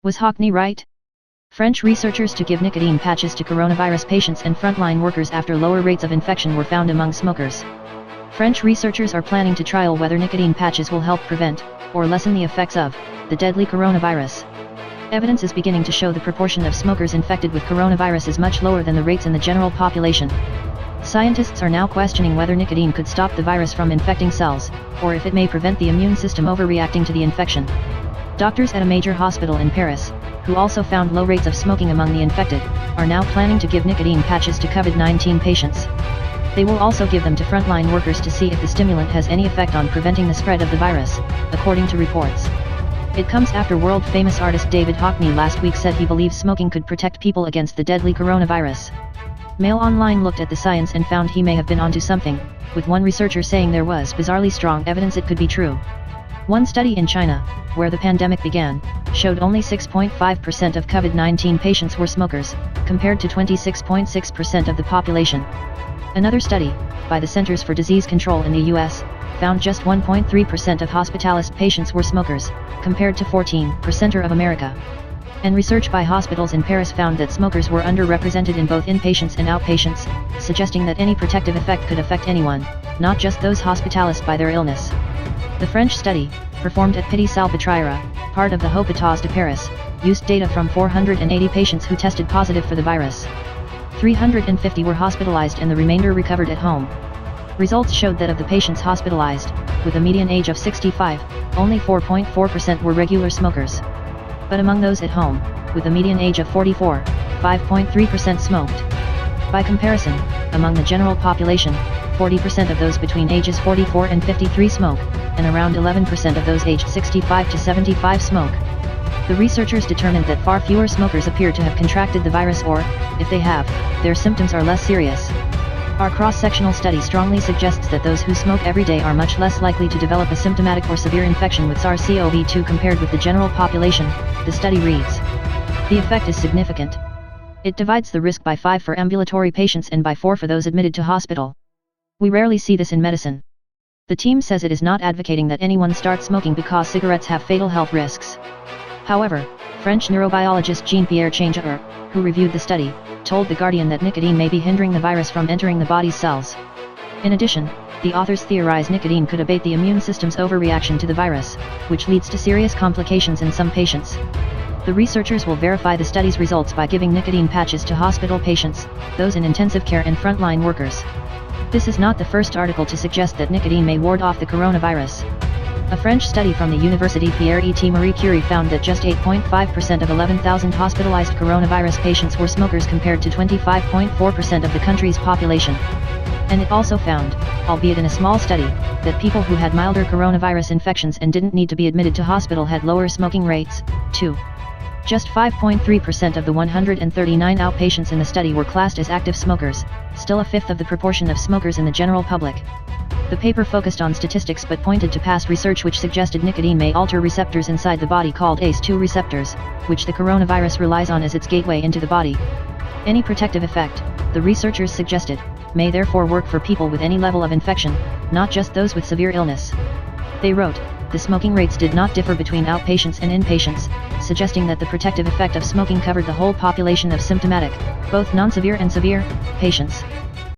Was Hockney right? French researchers to give nicotine patches to coronavirus patients and frontline workers after lower rates of infection were found among smokers. French researchers are planning to trial whether nicotine patches will help prevent, or lessen the effects of, the deadly coronavirus. Evidence is beginning to show the proportion of smokers infected with coronavirus is much lower than the rates in the general population. Scientists are now questioning whether nicotine could stop the virus from infecting cells, or if it may prevent the immune system overreacting to the infection. Doctors at a major hospital in Paris, who also found low rates of smoking among the infected, are now planning to give nicotine patches to COVID-19 patients. They will also give them to frontline workers to see if the stimulant has any effect on preventing the spread of the virus, according to reports. It comes after world-famous artist David Hockney last week said he believes smoking could protect people against the deadly coronavirus. Mail Online looked at the science and found he may have been onto something, with one researcher saying there was bizarrely strong evidence it could be true. One study in China, where the pandemic began, showed only 6.5% of COVID-19 patients were smokers, compared to 26.6% of the population. Another study, by the Centers for Disease Control in the U.S., found just 1.3% of hospitalized patients were smokers, compared to 14% of America. And research by hospitals in Paris found that smokers were underrepresented in both inpatients and outpatients, suggesting that any protective effect could affect anyone, not just those hospitalized by their illness. The French study, performed at Pitié-Salpêtrière, part of the Hôpitaux de Paris, used data from 480 patients who tested positive for the virus. 350 were hospitalized and the remainder recovered at home. Results showed that of the patients hospitalized, with a median age of 65, only 4.4% were regular smokers. But among those at home, with a median age of 44, 5.3% smoked. By comparison, among the general population, 40% of those between ages 44 and 53 smoke, and around 11% of those aged 65 to 75 smoke. The researchers determined that far fewer smokers appear to have contracted the virus or, if they have, their symptoms are less serious. Our cross-sectional study strongly suggests that those who smoke every day are much less likely to develop a symptomatic or severe infection with SARS-CoV-2 compared with the general population, the study reads. The effect is significant. It divides the risk by 5 for ambulatory patients and by 4 for those admitted to hospital. We rarely see this in medicine. The team says it is not advocating that anyone start smoking because cigarettes have fatal health risks. However, French neurobiologist Jean-Pierre Changeur, who reviewed the study, told The Guardian that nicotine may be hindering the virus from entering the body's cells. In addition, the authors theorize nicotine could abate the immune system's overreaction to the virus, which leads to serious complications in some patients. The researchers will verify the study's results by giving nicotine patches to hospital patients, those in intensive care and frontline workers. This is not the first article to suggest that nicotine may ward off the coronavirus. A French study from the University Pierre-et Marie Curie found that just 8.5% of 11,000 hospitalized coronavirus patients were smokers compared to 25.4% of the country's population. And it also found, albeit in a small study, that people who had milder coronavirus infections and didn't need to be admitted to hospital had lower smoking rates, too. Just 5.3% of the 139 outpatients in the study were classed as active smokers, still a fifth of the proportion of smokers in the general public. The paper focused on statistics but pointed to past research which suggested nicotine may alter receptors inside the body called ACE2 receptors, which the coronavirus relies on as its gateway into the body. Any protective effect, the researchers suggested, may therefore work for people with any level of infection, not just those with severe illness. They wrote, the smoking rates did not differ between outpatients and inpatients, suggesting that the protective effect of smoking covered the whole population of symptomatic, both non-severe and severe, patients.